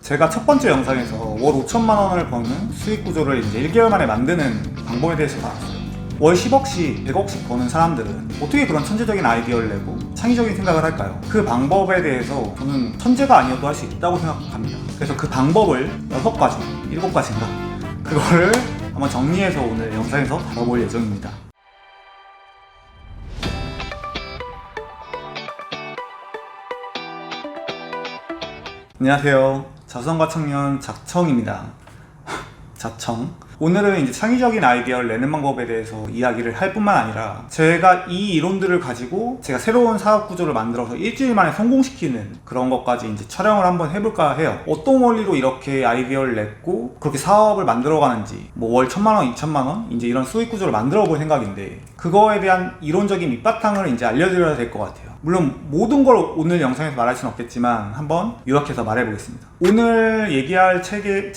제가 첫 번째 영상에서 월 5천만 원을 버는 수익 구조를 이제 1개월 만에 만드는 방법에 대해서 나왔어요. 월 10억씩, 100억씩 버는 사람들은 어떻게 그런 천재적인 아이디어를 내고 창의적인 생각을 할까요? 그 방법에 대해서 저는 천재가 아니어도 할 수 있다고 생각합니다. 그래서 그 방법을 6가지, 7가지인가? 그거를 한번 정리해서 오늘 영상에서 다뤄볼 예정입니다. 안녕하세요. 자수성가 청년 작청입니다. 자청. 오늘은 이제 창의적인 아이디어를 내는 방법에 대해서 이야기를 할 뿐만 아니라 제가 이 이론들을 가지고 제가 새로운 사업 구조를 만들어서 일주일 만에 성공시키는 그런 것까지 이제 촬영을 한번 해볼까 해요. 어떤 원리로 이렇게 아이디어를 냈고 그렇게 사업을 만들어가는지, 뭐 월 1,000만 원, 2,000만 원 이제 이런 수익 구조를 만들어 볼 생각인데 그거에 대한 이론적인 밑바탕을 이제 알려드려야 될 것 같아요. 물론 모든 걸 오늘 영상에서 말할 수는 없겠지만 한번 요약해서 말해보겠습니다. 오늘 얘기할 책은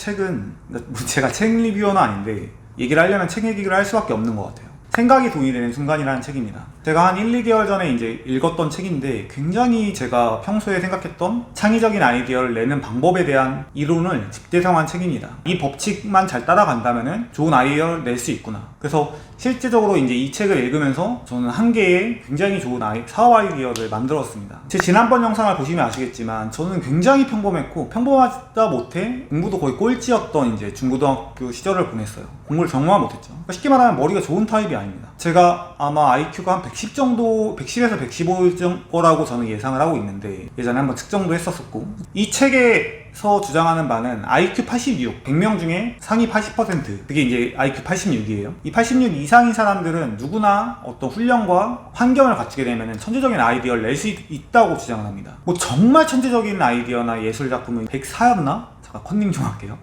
제가 책 리뷰어는 아닌데 얘기를 하려면 책 얘기를 할 수밖에 없는 것 같아요. 생각이 돈이 되는 순간이라는 책입니다. 제가 한 1, 2개월 전에 이제 읽었던 책인데 굉장히 제가 평소에 생각했던 창의적인 아이디어를 내는 방법에 대한 이론을 집대성한 책입니다. 이 법칙만 잘 따라간다면 좋은 아이디어를 낼 수 있구나. 그래서 실제적으로 이제 이 책을 읽으면서 저는 한 개의 굉장히 좋은 사업 아이디어를 만들었습니다. 제 지난번 영상을 보시면 아시겠지만 저는 굉장히 평범했고 평범하다 못해 공부도 거의 꼴찌였던 이제 중고등학교 시절을 보냈어요. 공부를 정말 못했죠. 쉽게 말하면 머리가 좋은 타입이 아닙니다. 제가 아마 IQ가 한 110 정도, 110에서 115일 거라고 저는 예상을 하고 있는데 예전에 한번 측정도 했었었고, 이 책에서 주장하는 바는 IQ 86, 100명 중에 상위 80%, 그게 이제 IQ 86이에요. 이 86 이상인 사람들은 누구나 어떤 훈련과 환경을 갖추게 되면 천재적인 아이디어를 낼 수 있다고 주장을 합니다. 뭐 정말 천재적인 아이디어나 예술 작품은 104였나? 잠깐 컨닝 좀 할게요.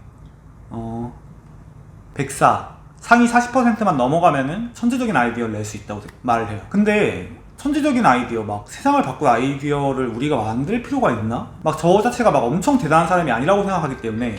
104. 상위 40%만 넘어가면은 천재적인 아이디어를 낼 수 있다고 말을 해요. 근데 천재적인 아이디어, 막 세상을 바꿀 아이디어를 우리가 만들 필요가 있나? 막 저 자체가 막 엄청 대단한 사람이 아니라고 생각하기 때문에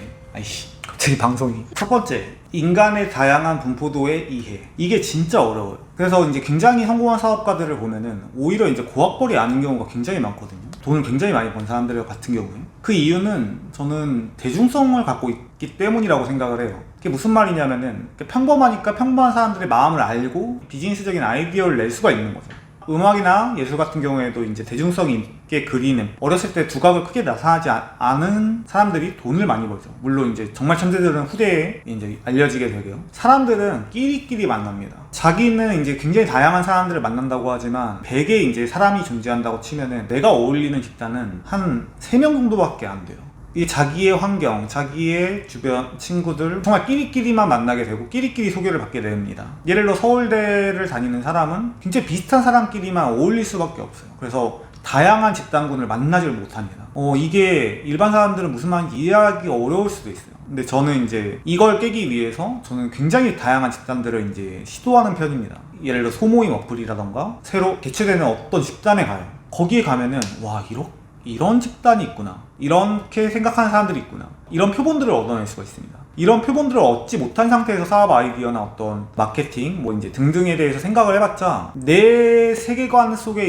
갑자기 방송이. 첫 번째, 인간의 다양한 분포도의 이해. 이게 진짜 어려워요. 그래서 이제 굉장히 성공한 사업가들을 보면은 오히려 이제 고학벌이 아닌 경우가 굉장히 많거든요. 돈을 굉장히 많이 번 사람들 같은 경우에. 그 이유는 저는 대중성을 갖고 있기 때문이라고 생각을 해요. 그게 무슨 말이냐면은 평범하니까 평범한 사람들의 마음을 알고 비즈니스적인 아이디어를 낼 수가 있는 거죠. 음악이나 예술 같은 경우에도 이제 대중성 있게 그리는, 어렸을 때 두각을 크게 나타나지 않은 사람들이 돈을 많이 벌죠. 물론 이제 정말 천재들은 후대에 이제 알려지게 되고요. 사람들은 끼리끼리 만납니다. 자기는 이제 굉장히 다양한 사람들을 만난다고 하지만 100의 이제 사람이 존재한다고 치면은 내가 어울리는 집단은 한 3명 정도밖에 안 돼요. 이 자기의 환경, 자기의 주변 친구들 정말 끼리끼리만 만나게 되고 끼리끼리 소개를 받게 됩니다. 예를 들어 서울대를 다니는 사람은 굉장히 비슷한 사람끼리만 어울릴 수밖에 없어요. 그래서 다양한 집단군을 만나질 못합니다. 이게 일반 사람들은 무슨 말인지 이해하기 어려울 수도 있어요. 근데 저는 이제 이걸 깨기 위해서 저는 굉장히 다양한 집단들을 이제 시도하는 편입니다. 예를 들어 소모임 어플이라던가 새로 개최되는 어떤 집단에 가요. 거기에 가면은 와, 이런 집단이 있구나, 이렇게 생각하는 사람들이 있구나, 이런 표본들을 얻어낼 수가 있습니다. 이런 표본들을 얻지 못한 상태에서 사업 아이디어나 어떤 마케팅 뭐 이제 등등에 대해서 생각을 해봤자 내 세계관 속에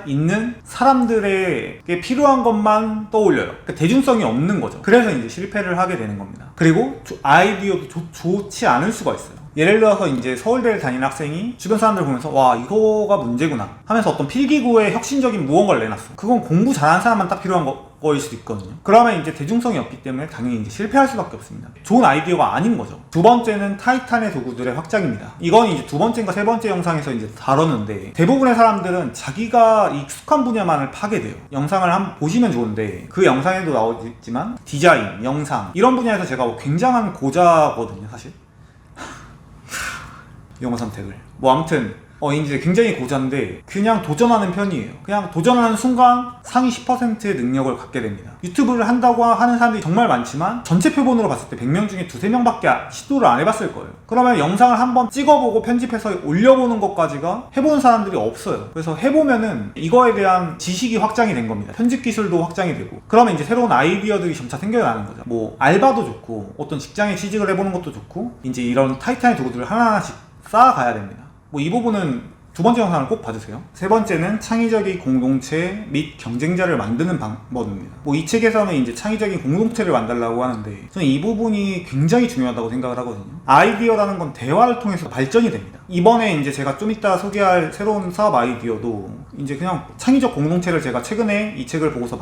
있는 사람들에게 필요한 것만 떠올려요. 그러니까 대중성이 없는 거죠. 그래서 이제 실패를 하게 되는 겁니다. 그리고 아이디어도 좋지 않을 수가 있어요. 예를 들어서 이제 서울대를 다니는 학생이 주변 사람들 보면서 와, 이거가 문제구나 하면서 어떤 필기구에 혁신적인 무언가를 내놨어. 그건 공부 잘하는 사람만 딱 필요한 거일 수도 있거든요. 그러면 이제 대중성이 없기 때문에 당연히 이제 실패할 수밖에 없습니다. 좋은 아이디어가 아닌 거죠. 두 번째는 타이탄의 도구들의 확장입니다. 이건 이제 두 번째인가 세 번째 영상에서 이제 다뤘는데 대부분의 사람들은 자기가 익숙한 분야만을 파게 돼요. 영상을 한번 보시면 좋은데 그 영상에도 나오지만 디자인, 영상 이런 분야에서 제가 굉장한 고자거든요, 사실. 영어 선택을 아무튼 이제 굉장히 고자인데 그냥 도전하는 편이에요. 그냥 도전하는 순간 상위 10%의 능력을 갖게 됩니다. 유튜브를 한다고 하는 사람들이 정말 많지만 전체 표본으로 봤을 때 100명 중에 2~3명밖에 시도를 안 해봤을 거예요. 그러면 영상을 한번 찍어보고 편집해서 올려보는 것까지가 해본 사람들이 없어요. 그래서 해보면은 이거에 대한 지식이 확장이 된 겁니다. 편집 기술도 확장이 되고 그러면 이제 새로운 아이디어들이 점차 생겨나는 거죠. 뭐 알바도 좋고 어떤 직장에 취직을 해보는 것도 좋고 이제 이런 타이탄의 도구들을 하나하나씩 쌓아가야 됩니다. 이 부분은 두 번째 영상을 꼭 봐주세요. 세 번째는 창의적인 공동체 및 경쟁자를 만드는 방법입니다. 이 책에서는 이제 창의적인 공동체를 만들려고 하는데 저는 이 부분이 굉장히 중요하다고 생각을 하거든요. 아이디어라는 건 대화를 통해서 발전이 됩니다. 이번에 이제 제가 좀 이따 소개할 새로운 사업 아이디어도 이제 그냥 창의적 공동체를 제가 최근에 이 책을 보고서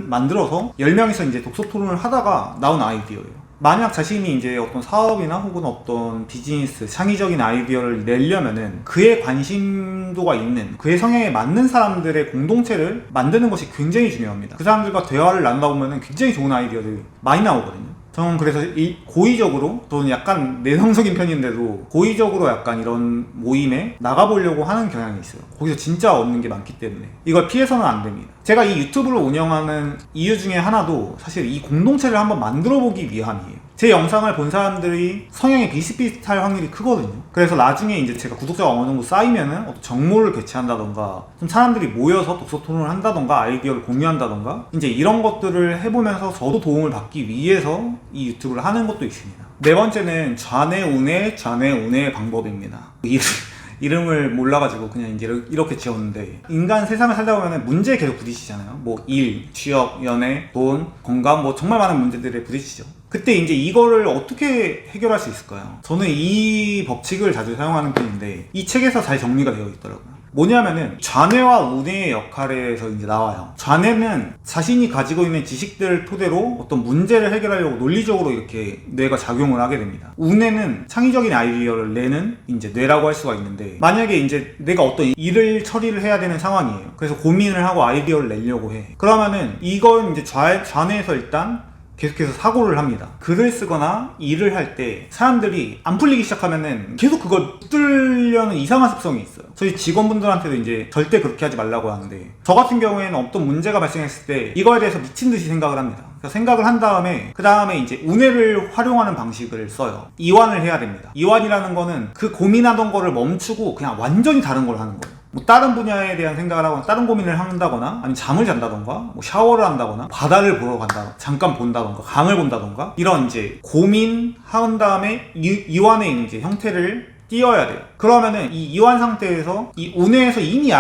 만들어서 10명이서 이제 독서 토론을 하다가 나온 아이디어예요. 만약 자신이 이제 어떤 사업이나 혹은 어떤 비즈니스, 창의적인 아이디어를 내려면은 그의 관심도가 있는, 그의 성향에 맞는 사람들의 공동체를 만드는 것이 굉장히 중요합니다. 그 사람들과 대화를 나누다 보면은 굉장히 좋은 아이디어들이 많이 나오거든요. 저는 그래서 고의적으로, 저는 약간 내성적인 편인데도 고의적으로 약간 이런 모임에 나가보려고 하는 경향이 있어요. 거기서 진짜 얻는 게 많기 때문에 이걸 피해서는 안 됩니다. 제가 이 유튜브를 운영하는 이유 중에 하나도 사실 이 공동체를 한번 만들어 보기 위함이에요. 제 영상을 본 사람들이 성향이 비슷비슷할 확률이 크거든요. 그래서 나중에 이제 제가 구독자가 어느 정도 쌓이면은 어떤 정모를 개최한다던가 좀 사람들이 모여서 독서 토론을 한다던가 아이디어를 공유한다던가 이제 이런 것들을 해보면서 저도 도움을 받기 위해서 이 유튜브를 하는 것도 있습니다. 네 번째는 좌뇌우뇌 방법입니다. 이름을 몰라가지고 그냥 이제 이렇게 지었는데, 인간 세상을 살다 보면 문제에 계속 부딪히잖아요. 일, 취업, 연애, 돈, 건강, 정말 많은 문제들에 부딪히죠. 그때 이제 이거를 어떻게 해결할 수 있을까요? 저는 이 법칙을 자주 사용하는 편인데 이 책에서 잘 정리가 되어 있더라고요. 뭐냐면은 좌뇌와 우뇌의 역할에서 이제 나와요. 좌뇌는 자신이 가지고 있는 지식들을 토대로 어떤 문제를 해결하려고 논리적으로 이렇게 뇌가 작용을 하게 됩니다. 우뇌는 창의적인 아이디어를 내는 이제 뇌라고 할 수가 있는데, 만약에 이제 내가 어떤 일을 처리를 해야 되는 상황이에요. 그래서 고민을 하고 아이디어를 내려고 해. 그러면은 이건 이제 좌뇌에서 일단 계속해서 사고를 합니다. 글을 쓰거나 일을 할 때 사람들이 안 풀리기 시작하면은 계속 그걸 붙들려는 이상한 습성이 있어요. 저희 직원분들한테도 이제 절대 그렇게 하지 말라고 하는데, 저 같은 경우에는 어떤 문제가 발생했을 때 이거에 대해서 미친 듯이 생각을 합니다. 그래서 생각을 한 다음에 그 다음에 이제 우뇌를 활용하는 방식을 써요. 이완을 해야 됩니다. 이완이라는 거는 그 고민하던 거를 멈추고 그냥 완전히 다른 걸 하는 거예요. 다른 분야에 대한 생각을 하거나 다른 고민을 한다거나 아니면 잠을 잔다던가 샤워를 한다거나 바다를 보러 간다, 잠깐 본다던가 강을 본다던가 이런 이제 고민한 다음에 이완의 이제 형태를 띄어야 돼요. 그러면은 이 이완 상태에서 이 우뇌에서 이미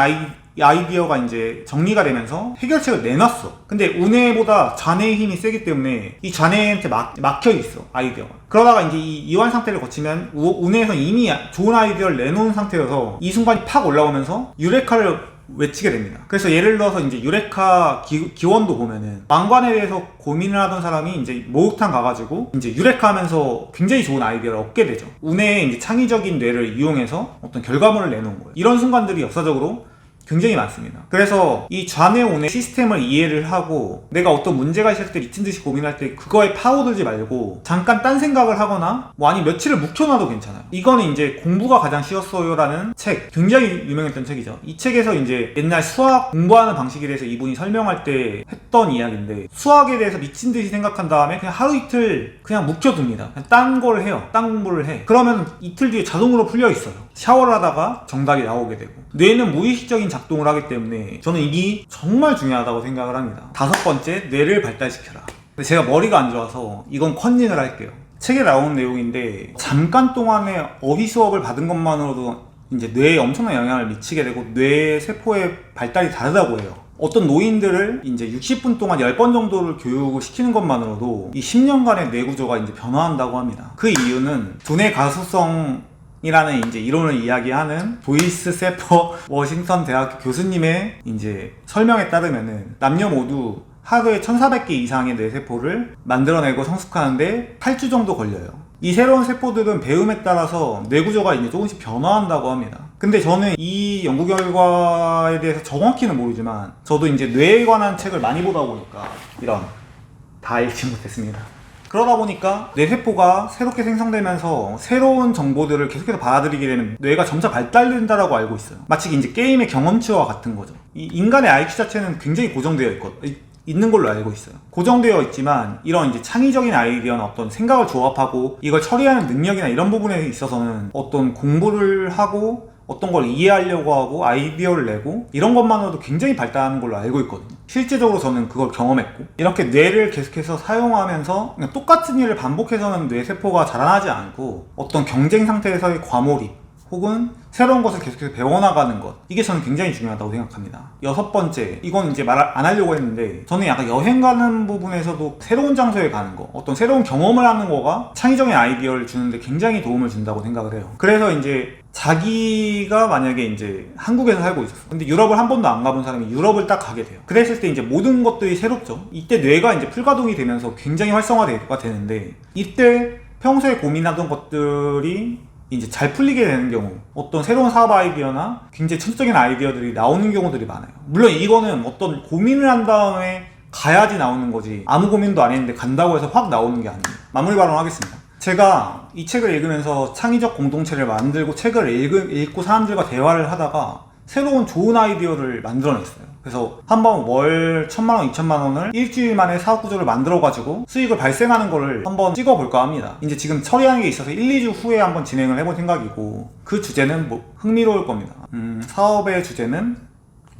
아이디어가 이제 정리가 되면서 해결책을 내놨어. 근데 우뇌보다 좌뇌의 힘이 세기 때문에 이 좌뇌한테 막혀 있어, 아이디어가. 그러다가 이제 이 이완 상태를 거치면 우뇌에서 이미 좋은 아이디어를 내놓은 상태여서 이 순간이 팍 올라오면서 유레카를 외치게 됩니다. 그래서 예를 들어서 이제 유레카 기원도 보면은 망관에 대해서 고민을 하던 사람이 이제 목욕탕 가가지고 이제 유레카 하면서 굉장히 좋은 아이디어를 얻게 되죠. 우뇌의 이제 창의적인 뇌를 이용해서 어떤 결과물을 내놓은 거예요. 이런 순간들이 역사적으로 굉장히 많습니다. 그래서 이 좌뇌 우뇌 시스템을 이해를 하고 내가 어떤 문제가 있을 때 미친 듯이 고민할 때 그거에 파고들지 말고 잠깐 딴 생각을 하거나 아니면 며칠을 묵혀놔도 괜찮아요. 이거는 이제 공부가 가장 쉬웠어요 라는 책, 굉장히 유명했던 책이죠. 이 책에서 이제 옛날 수학 공부하는 방식에 대해서 이분이 설명할 때 했던 이야기인데, 수학에 대해서 미친 듯이 생각한 다음에 그냥 하루 이틀 그냥 묵혀둡니다. 그냥 딴 걸 해요. 딴 공부를 해. 그러면 이틀 뒤에 자동으로 풀려 있어요. 샤워를 하다가 정답이 나오게 되고. 뇌는 무의식적인 작동을 하기 때문에 저는 이게 정말 중요하다고 생각을 합니다. 다섯 번째, 뇌를 발달시켜라. 근데 제가 머리가 안 좋아서 이건 컨닝을 할게요. 책에 나오는 내용인데, 잠깐 동안에 어휘 수업을 받은 것만으로도 이제 뇌에 엄청난 영향을 미치게 되고 뇌 세포의 발달이 다르다고 해요. 어떤 노인들을 이제 60분 동안 10번 정도를 교육을 시키는 것만으로도 이 10년간의 뇌 구조가 이제 변화한다고 합니다. 그 이유는 두뇌 가소성 이라는 이제 이론을 이야기하는 조이스 세퍼 워싱턴 대학교 교수님의 이제 설명에 따르면은 남녀 모두 하루에 1400개 이상의 뇌세포를 만들어내고 성숙하는데 8주 정도 걸려요. 이 새로운 세포들은 배움에 따라서 뇌구조가 이제 조금씩 변화한다고 합니다. 근데 저는 이 연구 결과에 대해서 정확히는 모르지만 저도 이제 뇌에 관한 책을 많이 보다 보니까 다 읽지 못했습니다. 그러다 보니까 뇌세포가 새롭게 생성되면서 새로운 정보들을 계속해서 받아들이게 되는 뇌가 점차 발달된다라고 알고 있어요. 마치 이제 게임의 경험치와 같은 거죠. 이 인간의 IQ 자체는 굉장히 고정되어 있는 걸로 알고 있어요. 고정되어 있지만 이런 이제 창의적인 아이디어나 어떤 생각을 조합하고 이걸 처리하는 능력이나 이런 부분에 있어서는 어떤 공부를 하고 어떤 걸 이해하려고 하고 아이디어를 내고 이런 것만으로도 굉장히 발달하는 걸로 알고 있거든요. 실제적으로 저는 그걸 경험했고, 이렇게 뇌를 계속해서 사용하면서 그냥 똑같은 일을 반복해서는 뇌세포가 자라나지 않고 어떤 경쟁 상태에서의 과몰입 혹은 새로운 것을 계속해서 배워나가는 것, 이게 저는 굉장히 중요하다고 생각합니다. 6번째, 이건 이제 말 안 하려고 했는데 저는 약간 여행 가는 부분에서도 새로운 장소에 가는 거, 어떤 새로운 경험을 하는 거가 창의적인 아이디어를 주는데 굉장히 도움을 준다고 생각을 해요. 그래서 이제 자기가 만약에 이제 한국에서 살고 있었어. 근데 유럽을 한 번도 안 가본 사람이 유럽을 딱 가게 돼요. 그랬을 때 이제 모든 것들이 새롭죠. 이때 뇌가 이제 풀가동이 되면서 굉장히 활성화가 되는데, 이때 평소에 고민하던 것들이 이제 잘 풀리게 되는 경우, 어떤 새로운 사업 아이디어나 굉장히 천재적인 아이디어들이 나오는 경우들이 많아요. 물론 이거는 어떤 고민을 한 다음에 가야지 나오는 거지, 아무 고민도 안 했는데 간다고 해서 확 나오는 게 아니에요. 마무리 발언하겠습니다. 제가 이 책을 읽으면서 창의적 공동체를 만들고 책을 읽고 사람들과 대화를 하다가 새로운 좋은 아이디어를 만들어냈어요. 그래서 한번 월 1000만원, 2000만원을 일주일 만에 사업 구조를 만들어가지고 수익을 발생하는 거를 한번 찍어볼까 합니다. 이제 지금 처리하는 게 있어서 1, 2주 후에 한번 진행을 해볼 생각이고, 그 주제는 뭐 흥미로울 겁니다. 사업의 주제는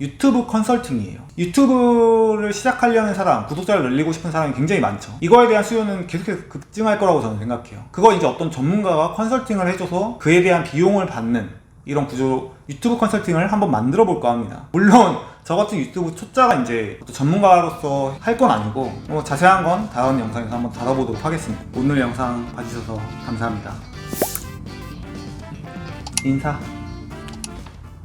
유튜브 컨설팅이에요. 유튜브를 시작하려는 사람, 구독자를 늘리고 싶은 사람이 굉장히 많죠. 이거에 대한 수요는 계속해서 급증할 거라고 저는 생각해요. 그거 이제 어떤 전문가가 컨설팅을 해줘서 그에 대한 비용을 받는 이런 구조, 유튜브 컨설팅을 한번 만들어 볼까 합니다. 물론 저 같은 유튜브 초짜가 이제 전문가로서 할 건 아니고, 뭐 자세한 건 다음 영상에서 한번 다뤄보도록 하겠습니다. 오늘 영상 봐주셔서 감사합니다. 인사.